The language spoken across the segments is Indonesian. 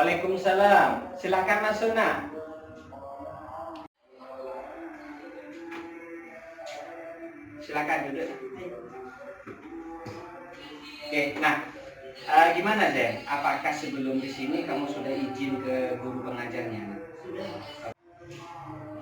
Waalaikumsalam. Silakan masuk, nak. Silakan duduk. Oke, nah, gimana Zen? Apakah sebelum di sini kamu sudah izin ke guru pengajarnya? Sudah.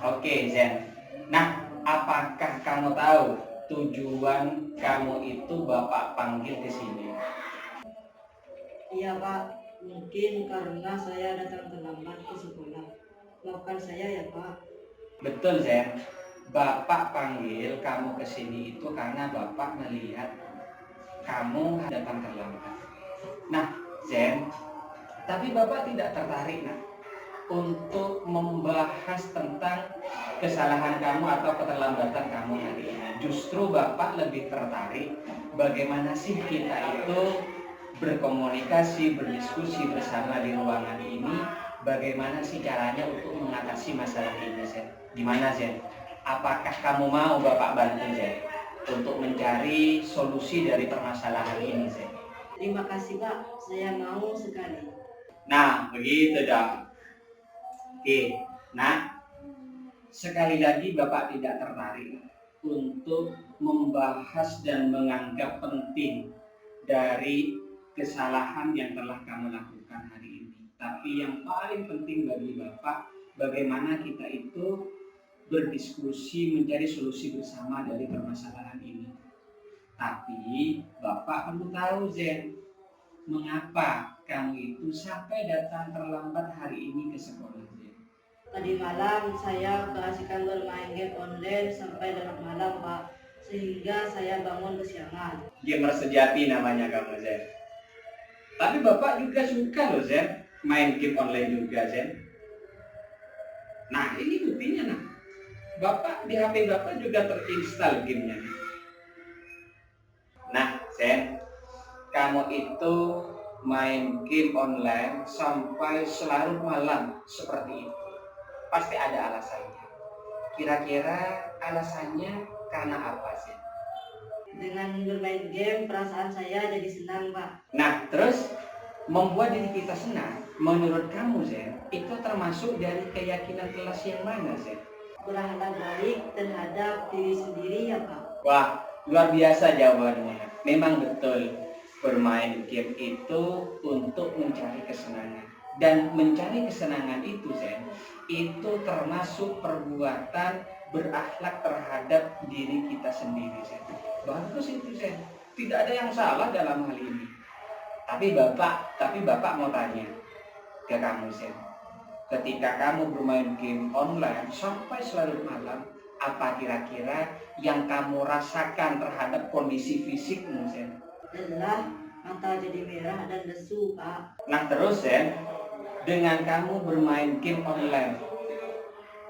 Oke, Zen. Nah, apakah kamu tahu tujuan kamu itu Bapak panggil ke sini? Iya Pak, mungkin karena saya datang terlambat ke sekolah. Maafkan saya ya Pak. Betul, Zen. Bapak panggil kamu ke sini itu karena Bapak melihat kamu datang terlambat. Nah, Zen, tapi Bapak tidak tertarik, nak, untuk membahas tentang kesalahan kamu atau keterlambatan kamu hari ini. Justru Bapak lebih tertarik bagaimana sih kita itu berkomunikasi, berdiskusi bersama di ruangan ini, bagaimana sih caranya untuk mengatasi masalah ini, Zen. Gimana, Zen? Apakah kamu mau Bapak bantu, Zen, untuk mencari solusi dari permasalahan ini, Zen? Terima kasih Pak, saya mau sekali. Nah, begitu dong. Oke, nah, sekali lagi Bapak tidak tertarik untuk membahas dan menganggap penting dari kesalahan yang telah kamu lakukan hari ini. Tapi yang paling penting bagi Bapak, bagaimana kita itu berdiskusi mencari solusi bersama dari permasalahan ini. Tapi Bapak perlu tahu, Zen, mengapa kamu itu sampai datang terlambat hari ini ke sekolah, Zen? Tadi malam saya keasikan bermain game online sampai larut malam Pak, sehingga saya bangun kesiangan. Gamer sejati namanya kamu, Zen. Tapi Bapak juga suka loh, Zen, main game online juga, Zen. Nah, ini buktinya, nah. Bapak di HP Bapak juga terinstal gamenya. Nah, Zen, kamu itu main game online sampai selarut malam seperti itu. Pasti ada alasannya. Kira-kira alasannya karena apa, Zen? Dengan bermain game perasaan saya jadi senang Pak. Nah, terus membuat diri kita senang, menurut kamu, Zen, itu termasuk dari keyakinan kelas yang mana, Zen? Berakhlak baik terhadap diri sendiri ya Pak. Wah, luar biasa jawabannya. Memang betul, bermain game itu untuk mencari kesenangan. Dan mencari kesenangan itu, Zen, itu termasuk perbuatan berakhlak terhadap diri kita sendiri, Zen. Bagus itu, Zen. Tidak ada yang salah dalam hal ini. Tapi Bapak mau tanya ke kamu, Zen. Ketika kamu bermain game online sampai selarut malam, apa kira-kira yang kamu rasakan terhadap kondisi fisikmu, Zen? Lelah, mata jadi merah dan lesu Pak. Nah terus, Zen, dengan kamu bermain game online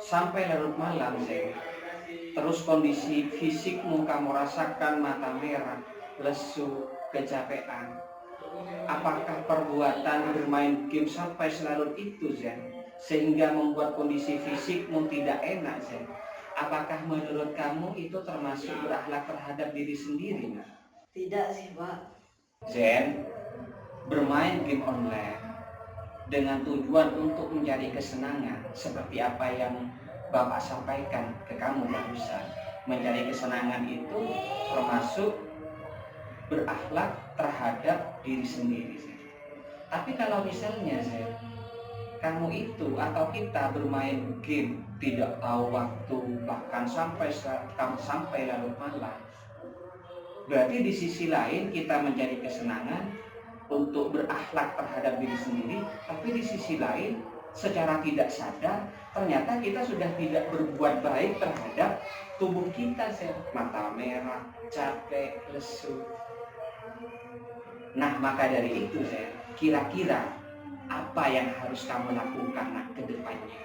sampai larut malam, Zen, terus kondisi fisikmu kamu rasakan mata merah, lesu, kecapean. Apakah perbuatan bermain game sampai selarut itu, Zen, sehingga membuat kondisi fisikmu tidak enak, Zen? Apakah menurut kamu itu termasuk berakhlak terhadap diri sendiri, nah? Tidak sih Pak. Zen, bermain game online dengan tujuan untuk mencari kesenangan seperti apa yang Bapak sampaikan ke kamu barusan. Mencari kesenangan itu termasuk berakhlak terhadap diri sendiri, Zen. Tapi kalau misalnya, Zen, kamu itu atau kita bermain game tidak tahu waktu, bahkan sampai larut malam, berarti di sisi lain kita mencari kesenangan untuk berakhlak terhadap diri sendiri, tapi di sisi lain secara tidak sadar ternyata kita sudah tidak berbuat baik terhadap tubuh kita, Zen. Mata merah, capek, lesu. Nah, maka dari itu, Zen, kira-kira apa yang harus kamu lakukan ke depannya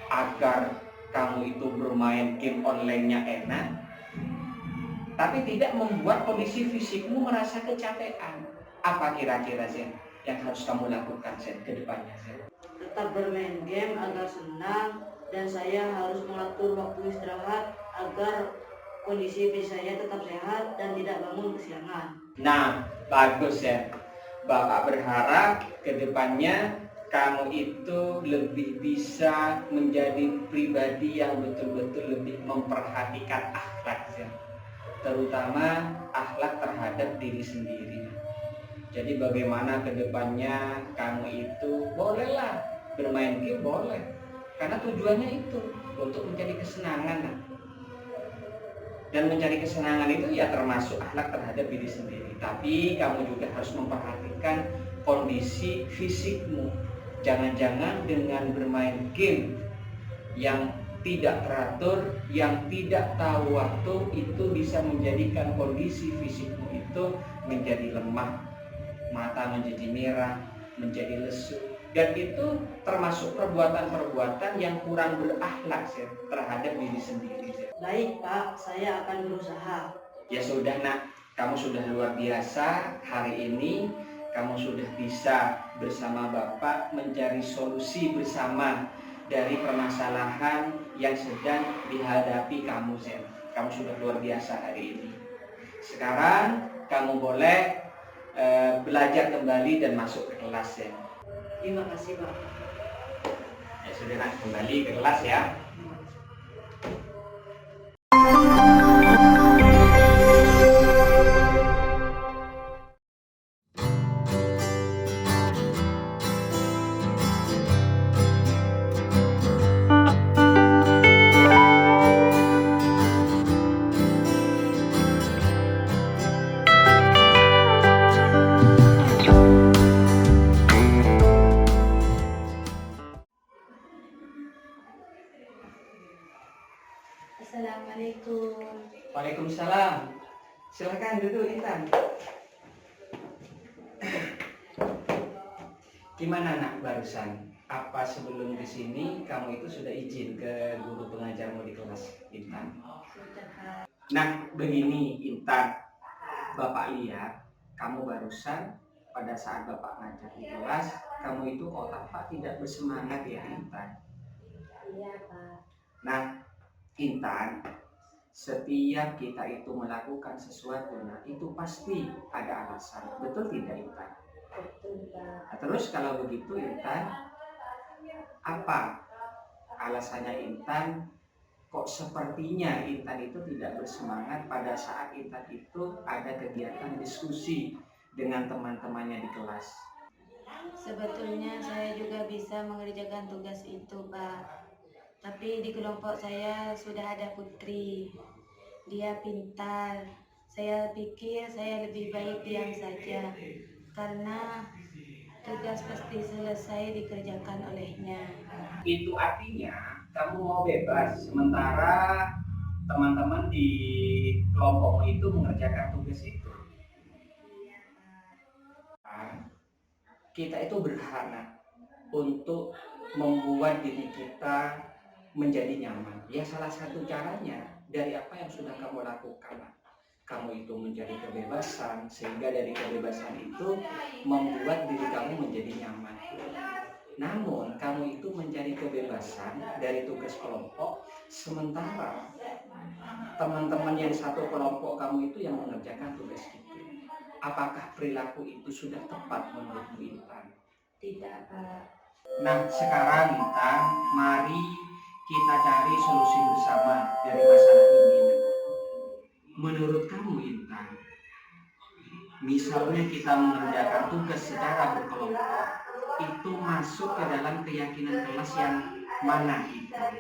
agar kamu itu bermain game online-nya enak tapi tidak membuat kondisi fisikmu merasa kecapean? Apa kira-kira, Zen, yang harus kamu lakukan, Zen, ke depannya, Zen? Tetap bermain game agar senang, dan saya harus mengatur waktu istirahat agar kondisi fisik saya tetap sehat dan tidak bangun kesiangan. Nah, bagus, ya. Bapak berharap ke depannya kamu itu lebih bisa menjadi pribadi yang betul-betul lebih memperhatikan akhlak, ya. Terutama akhlak terhadap diri sendiri. Jadi bagaimana kedepannya kamu itu bolehlah bermain game, boleh, karena tujuannya itu untuk mencari kesenangan. Dan mencari kesenangan itu ya termasuk akhlak terhadap diri sendiri. Tapi kamu juga harus memperhatikan kondisi fisikmu. Jangan-jangan dengan bermain game yang tidak teratur, yang tidak tahu waktu, itu bisa menjadikan kondisi fisikmu itu menjadi lemah, mata menjadi merah, menjadi lesu. Dan itu termasuk perbuatan-perbuatan yang kurang berakhlak, ya, terhadap diri sendiri, ya. Baik Pak, saya akan berusaha. Ya sudah nak, kamu sudah luar biasa. Hari ini kamu sudah bisa bersama Bapak mencari solusi bersama dari permasalahan yang sedang dihadapi kamu, Zen. Kamu sudah luar biasa hari ini. Sekarang kamu boleh belajar kembali dan masuk ke kelas, Zen. Terima kasih Pak. Ya sudah nak, kembali ke kelas ya. Assalamualaikum. Waalaikumsalam. Silakan duduk, Intan. Gimana nak barusan? Apa sebelum di sini kamu itu sudah izin ke guru pengajarmu di kelas, Intan? Nah, begini Intan, Bapak lihat kamu barusan pada saat Bapak ngajar di kelas, kamu itu otak tidak bersemangat, ya Intan? Iya Pak. Nah, Intan, setiap kita itu melakukan sesuatu, nah itu pasti ada alasan, betul tidak Intan? Betul Pak. Nah, terus kalau begitu Intan, apa alasannya Intan kok sepertinya Intan itu tidak bersemangat pada saat Intan itu ada kegiatan diskusi dengan teman-temannya di kelas? Sebetulnya saya juga bisa mengerjakan tugas itu Pak. Tapi di kelompok saya sudah ada Putri. Dia pintar. Saya pikir saya lebih baik diam saja. Karena tugas pasti selesai dikerjakan olehnya. Itu artinya kamu mau bebas, sementara teman-teman di kelompokmu itu mengerjakan tugas itu. Kita itu berhak untuk membuat diri kita menjadi nyaman. Ya salah satu caranya dari apa yang sudah kamu lakukan. Kamu itu mencari kebebasan, sehingga dari kebebasan itu membuat diri kamu menjadi nyaman. Namun kamu itu mencari kebebasan dari tugas kelompok, sementara teman-teman yang satu kelompok kamu itu yang mengerjakan tugas itu. Apakah perilaku itu sudah tepat menurutmu Intan? Tidak Pak. Nah sekarang Intan, mari kita cari solusi bersama dari masalah ini. Menurut kamu Intan, misalnya kita mengerjakan tugas secara berkelompok, itu masuk ke dalam keyakinan kelas yang mana Intan?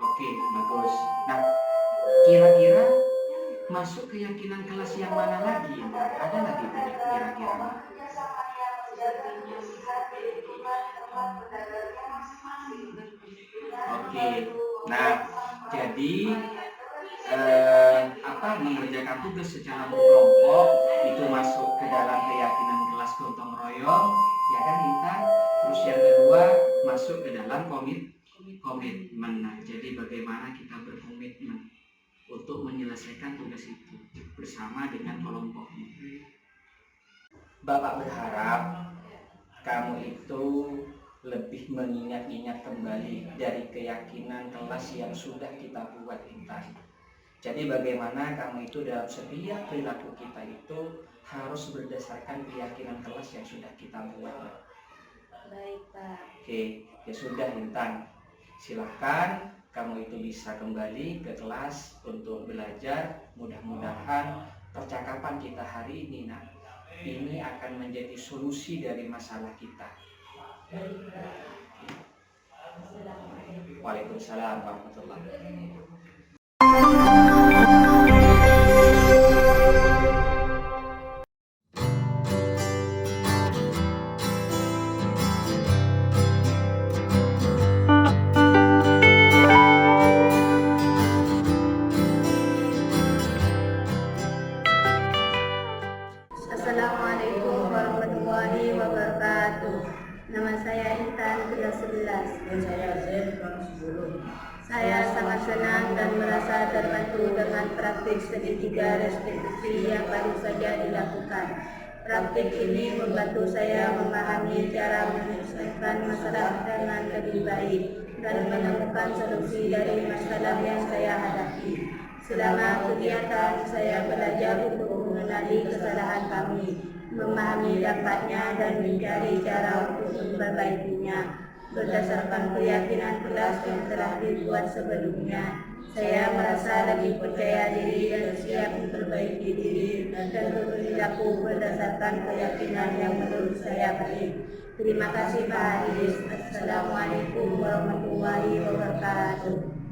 Oke, bagus. Nah, kira-kira masuk keyakinan kelas yang mana lagi Intan? Ada lagi kira-kira? Oke, nah jadi mengerjakan tugas secara berkelompok itu masuk ke dalam keyakinan kelas gotong royong, ya kan Intan? Terus yang kedua masuk ke dalam komitmen. Nah, jadi bagaimana kita berkomitmen untuk menyelesaikan tugas itu bersama dengan kelompoknya. Bapak berharap kamu itu lebih mengingat-ingat kembali dari keyakinan kelas yang sudah kita buat Intan. Jadi bagaimana kamu itu dalam setiap perilaku kita itu harus berdasarkan keyakinan kelas yang sudah kita buat. Baik, Pak. Oke, ya sudah Intan. Silahkan kamu itu bisa kembali ke kelas untuk belajar. Mudah-mudahan percakapan kita hari ini ini akan menjadi solusi dari masalah kita. Baik, Pak. Assalamualaikum. Waalaikumsalam warahmatullahi wabarakatuh. Assalamualaikum warahmatullahi wabarakatuh. Nama saya Intan, kelas 11. Dan saya Zaid, kelas 10. Saya sangat senang dan merasa terbantu dengan praktik segitiga restitusi yang baru saja dilakukan. Praktik ini membantu saya memahami cara menyelesaikan masalah dengan lebih baik dan menemukan solusi dari masalah yang saya hadapi. Selama kegiatan, saya belajar untuk mengenali kesalahan kami, memahami dampaknya dan mencari cara untuk memperbaikinya. Berdasarkan keyakinan kelas yang telah dibuat sebelumnya, saya merasa lebih percaya diri dan siap memperbaiki diri dan berperilaku berdasarkan keyakinan yang menurut saya baik. Terima kasih Pak Haris. Assalamualaikum warahmatullahi wabarakatuh.